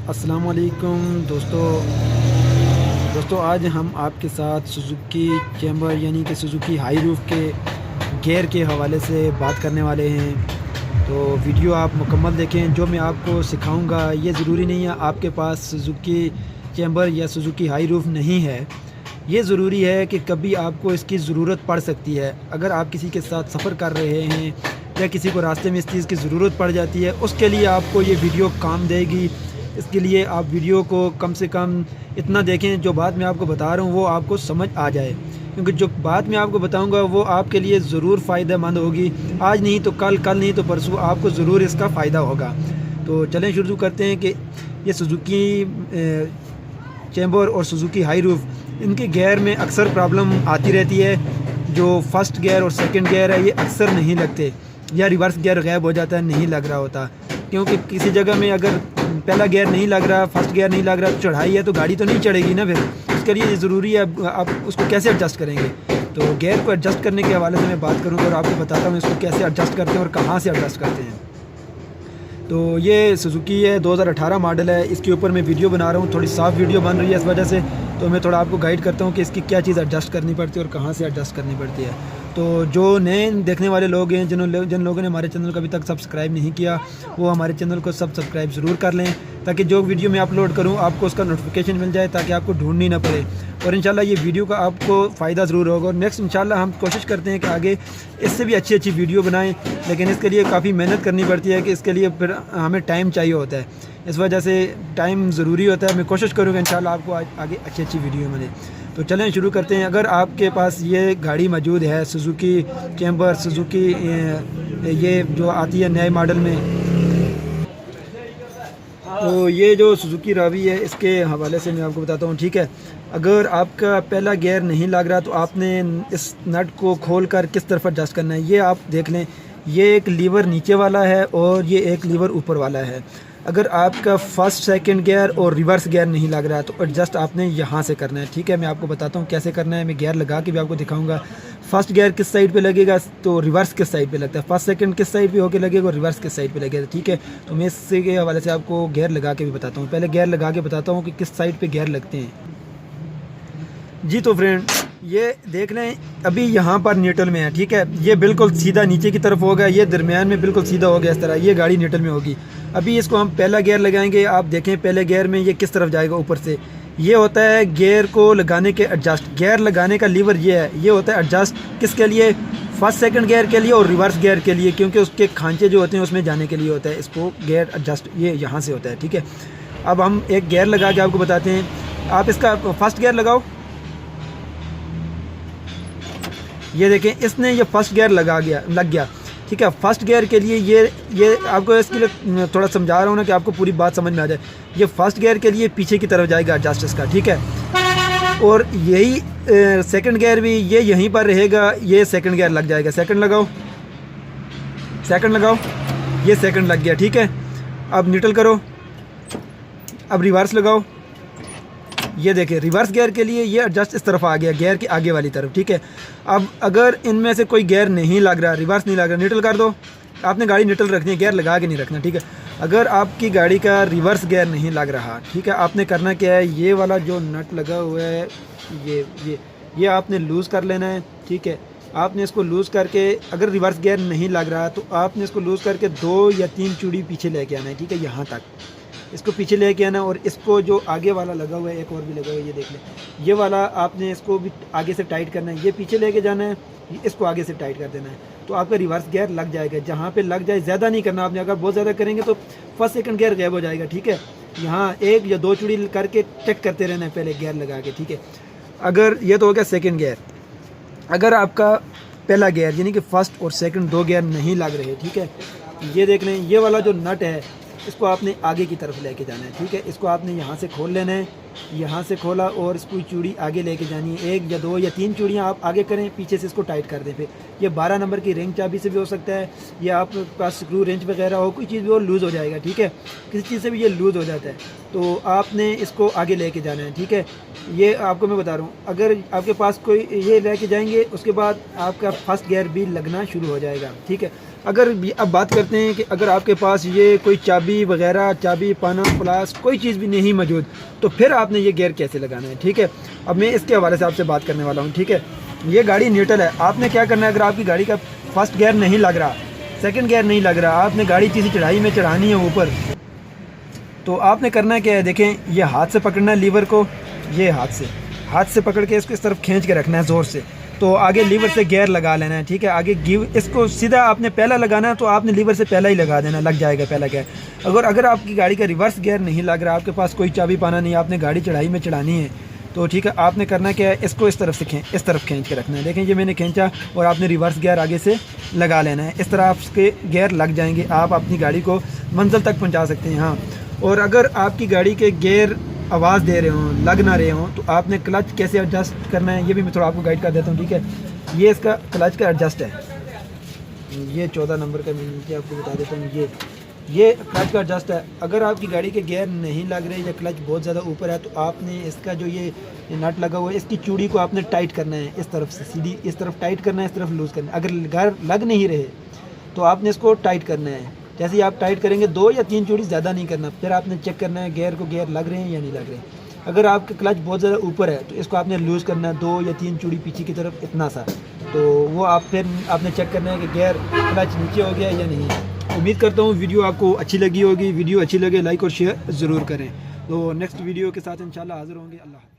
अस्सलाम वालेकुम दोस्तों आज हम आपके साथ सुजुकी चैम्बर यानी कि सुजुकी हाई रूफ के गियर के हवाले से बात करने वाले हैं। तो वीडियो आप मुकम्मल देखें। जो मैं आपको सिखाऊंगा ये ज़रूरी नहीं है आपके पास सुजुकी चैम्बर या सुजुकी हाई रूफ नहीं है। ये ज़रूरी है कि कभी आपको इसकी ज़रूरत पड़ सकती है। अगर आप किसी के साथ सफ़र कर रहे हैं या किसी को रास्ते में इस चीज़ की ज़रूरत पड़ जाती है, उसके लिए आपको ये वीडियो काम देगी। इसके लिए आप वीडियो को कम से कम इतना देखें जो बात मैं आपको बता रहा हूँ वो आपको समझ आ जाए, क्योंकि जो बात मैं आपको बताऊँगा वो आपके लिए ज़रूर फ़ायदेमंद होगी। आज नहीं तो कल, कल नहीं तो परसों आपको ज़रूर इसका फ़ायदा होगा। तो चलें शुरू करते हैं कि ये सुजुकी चैम्बर और सुजुकी हाई रूफ इनके गियर में अक्सर प्रॉब्लम आती रहती है। जो फर्स्ट गियर और सेकंड गियर है ये अक्सर नहीं लगते, या रिवर्स गियर गायब हो जाता है, नहीं लग रहा होता। क्योंकि किसी जगह में अगर पहला गियर नहीं लग रहा, फर्स्ट गियर नहीं लग रहा, चढ़ाई है तो गाड़ी तो नहीं चढ़ेगी ना। फिर उसके लिए ज़रूरी है आप उसको कैसे एडजस्ट करेंगे। तो गियर को एडजस्ट करने के हवाले से मैं बात करूँगा और आपको बताता हूँ इसको कैसे एडजस्ट करते हैं और कहाँ से एडजस्ट करते हैं। तो ये सुजुकी है, 2018 मॉडल है। इसके ऊपर मैं वीडियो बना रहा हूँ, थोड़ी साफ़ वीडियो बन रही है इस वजह से। तो मैं थोड़ा आपको गाइड करता हूँ कि इसकी क्या चीज़ एडजस्ट करनी पड़ती है और कहाँ से एडजस्ट करनी पड़ती है। तो जो नए देखने वाले लोग हैं, जिन लोगों ने हमारे चैनल को अभी तक सब्सक्राइब नहीं किया, वो हमारे चैनल को सब्सक्राइब ज़रूर कर लें, ताकि जो वीडियो मैं अपलोड करूँ आपको उसका नोटिफिकेशन मिल जाए, ताकि आपको ढूंढनी ना पड़े। और इंशाल्लाह ये वीडियो का आपको फ़ायदा ज़रूर होगा। और नेक्स्ट इंशाल्लाह हम कोशिश करते हैं कि आगे इससे भी अच्छी अच्छी वीडियो बनाएं, लेकिन इसके लिए काफ़ी मेहनत करनी पड़ती है कि इसके लिए फिर हमें टाइम चाहिए होता है। इस वजह से टाइम ज़रूरी होता है। मैं कोशिश करूँगा इंशाल्लाह आपको आगे अच्छी अच्छी वीडियो मिले। तो चलें शुरू करते हैं। अगर आपके पास ये गाड़ी मौजूद है सुजुकी चैम्बर, सुजुकी ये जो आती है नए मॉडल में, तो ये जो सुजुकी रावी है इसके हवाले से मैं आपको बताता हूँ, ठीक है। अगर आपका पहला गियर नहीं लग रहा तो आपने इस नट को खोल कर किस तरफ एडजस्ट करना है, ये आप देख लें। ये एक लीवर नीचे वाला है और ये एक लीवर ऊपर वाला है। अगर आपका फर्स्ट सेकंड गियर और रिवर्स गियर नहीं लग रहा है तो एडजस्ट आपने यहाँ से करना है, ठीक है। मैं आपको बताता हूँ कैसे करना है। मैं गियर लगा के भी आपको दिखाऊंगा। फर्स्ट गियर किस साइड पे लगेगा तो रिवर्स किस साइड पे लगता है, फर्स्ट सेकंड किस साइड पे होके लगेगा और रिवर्स किस साइड पे लगेगा, ठीक है। तो मैं इससे के हवाले से आपको गियर लगा के भी बताता हूँ। पहले गियर लगा के बताता हूँ कि किस साइड पर गियर लगते हैं जी। तो फ्रेंड ये देख लें, अभी यहाँ पर न्यूट्रल में है, ठीक है। ये बिल्कुल सीधा नीचे की तरफ होगा, ये दरमियान में बिल्कुल सीधा हो गया इस तरह, ये गाड़ी न्यूट्रल में होगी। अभी इसको हम पहला गियर लगाएंगे। आप देखें पहले गियर में ये किस तरफ जाएगा, ऊपर से। ये होता है गियर को लगाने के एडजस्ट, गियर लगाने का लीवर ये है। ये होता है एडजस्ट किसके लिए, फर्स्ट सेकंड गियर के लिए और रिवर्स गियर के लिए, क्योंकि उसके खांचे जो होते हैं उसमें जाने के लिए होता है। इसको गियर एडजस्ट ये यहाँ से होता है, ठीक है। अब हम एक गियर लगा के आपको बताते हैं। आप इसका फर्स्ट गियर लगाओ। ये देखें इसने ये फर्स्ट गियर लग गया, ठीक है। फर्स्ट गियर के लिए ये आपको इसके लिए थोड़ा समझा रहा हूँ ना कि आपको पूरी बात समझ में आ जाए। ये फर्स्ट गियर के लिए पीछे की तरफ जाएगा एडजस्ट इसका, ठीक है। और यही सेकंड गियर भी ये यहीं पर रहेगा, ये सेकंड गियर लग जाएगा। सेकंड लगाओ, सेकंड लगाओ, ये सेकंड लग गया, ठीक है। अब न्यूट्रल करो, अब रिवर्स लगाओ। ये देखिए रिवर्स गियर के लिए ये एडजस्ट इस तरफ आ गया, गियर के आगे वाली तरफ, ठीक है। अब अगर इनमें से कोई गियर नहीं लग रहा, रिवर्स नहीं लग रहा, न्यूट्रल कर दो। आपने गाड़ी न्यूट्रल रखनी है, गियर लगा के नहीं रखना, ठीक है। अगर आपकी गाड़ी का रिवर्स गियर नहीं लग रहा, ठीक है, आपने करना क्या है, ये वाला जो नट लगा हुआ है ये आपने लूज़ कर लेना है, ठीक है। आपने इसको लूज़ करके, अगर रिवर्स गियर नहीं लग रहा तो आपने इसको लूज़ करके 2 या 3 चूड़ी पीछे लेके आना है, ठीक है। यहाँ तक इसको पीछे लेके आना, और इसको जो आगे वाला लगा हुआ है, एक और भी लगा हुआ है, ये देख लें, ये वाला आपने इसको भी आगे से टाइट करना है। ये पीछे लेके जाना है, इसको आगे से टाइट कर देना है, तो आपका रिवर्स गियर लग जाएगा। जहाँ पे लग जाए, ज़्यादा नहीं करना आपने। अगर बहुत ज़्यादा करेंगे तो फर्स्ट सेकंड गियर गायब हो जाएगा, ठीक है। यहाँ 1 या 2 चूड़ी करके चेक करते रहना है पहले गियर लगा के, ठीक है। अगर ये तो हो गया सेकेंड गियर। अगर आपका पहला गियर यानी कि फर्स्ट और सेकंड 2 गियर नहीं लग रहे, ठीक है, ये देख लें, ये वाला जो नट है इसको आपने आगे की तरफ लेके जाना है, ठीक है। इसको आपने यहाँ से खोल लेना है, यहाँ से खोला और इसको चूड़ी आगे लेके जानी है। 1 या 2 या 3 चूड़ियाँ आप आगे करें, पीछे से इसको टाइट कर दें। फिर ये 12 नंबर की रिंग चाबी से भी हो सकता है, या आपके पास स्क्रू रेंच वगैरह हो, कोई चीज़ भी वो लूज़ हो जाएगा, ठीक है। किसी चीज़ से भी ये लूज़ हो जाता है, तो आपने इसको आगे लेके जाना है, ठीक है। ये आपको मैं बता रहा हूँ, अगर आपके पास कोई ये लेके जाएंगे उसके बाद आपका फर्स्ट गियर भी लगना शुरू हो जाएगा, ठीक है। अब बात करते हैं कि अगर आपके पास ये कोई चाबी वगैरह, चाबी, पाना, प्लास, कोई चीज़ भी नहीं मौजूद, तो फिर आपने ये गियर कैसे लगाना है, ठीक है। अब मैं इसके हवाले से आपसे बात करने वाला हूँ, ठीक है। ये गाड़ी न्यूट्रल है, आपने क्या करना है, अगर आपकी गाड़ी का फर्स्ट गियर नहीं लग रहा, सेकंड गियर नहीं लग रहा, आपने गाड़ी किसी चढ़ाई में चढ़ानी है ऊपर, तो आपने करना क्या है, देखें ये हाथ से पकड़ना है लीवर को, ये हाथ से पकड़ के इसको इस तरफ खींच के रखना है ज़ोर से, तो आगे लीवर से गियर लगा लेना है, ठीक है। आगे इसको सीधा आपने पहला लगाना है, तो आपने लीवर से पहला ही लगा देना, लग जाएगा पहला गियर। अगर आपकी गाड़ी का रिवर्स गियर नहीं लग रहा, आपके पास कोई चाबी पाना नहीं, आपने गाड़ी चढ़ाई में चढ़ानी है, तो ठीक है, आपने करना क्या है, इसको इस तरफ खींच के रखना है। देखें ये मैंने खींचा और आपने रिवर्स गियर आगे से लगा लेना है, इस तरह आपके गियर लग जाएंगे, आप अपनी गाड़ी को मंजिल तक पहुँचा सकते हैं। हाँ, और अगर आपकी गाड़ी के गियर आवाज़ दे रहे हों, लग ना रहे हों, तो आपने क्लच कैसे एडजस्ट करना है, ये भी मैं थोड़ा आपको गाइड कर देता हूँ, ठीक है। ये इसका क्लच का एडजस्ट है, ये 14 नंबर का मैं नीचे आपको बता देता हूँ, ये क्लच का एडजस्ट है। अगर आपकी गाड़ी के गियर नहीं लग रहे या क्लच बहुत ज़्यादा ऊपर है, तो आपने इसका जो ये नट लगा हुआ है, इसकी चूड़ी को आपने टाइट करना है, इस तरफ से सीधी इस तरफ टाइट करना है, इस तरफ लूज़ करना है। अगर गियर लग नहीं रहे तो आपने इसको टाइट करना है, जैसे ही आप टाइट करेंगे 2 या 3 चूड़ी ज़्यादा नहीं करना, फिर आपने चेक करना है गियर लग रहे हैं या नहीं लग रहे। अगर आपका क्लच बहुत ज़्यादा ऊपर है, तो इसको आपने लूज़ करना है 2 या 3 चूड़ी पीछे की तरफ, इतना सा, तो वो फिर आपने चेक करना है कि गियर क्लच नीचे हो गया या नहीं। उम्मीद करता हूँ वीडियो आपको अच्छी लगी होगी। वीडियो अच्छी लगे लाइक और शेयर ज़रूर करें। तो नेक्स्ट वीडियो के साथ इंशाल्लाह हाज़िर होंगे। अल्लाह।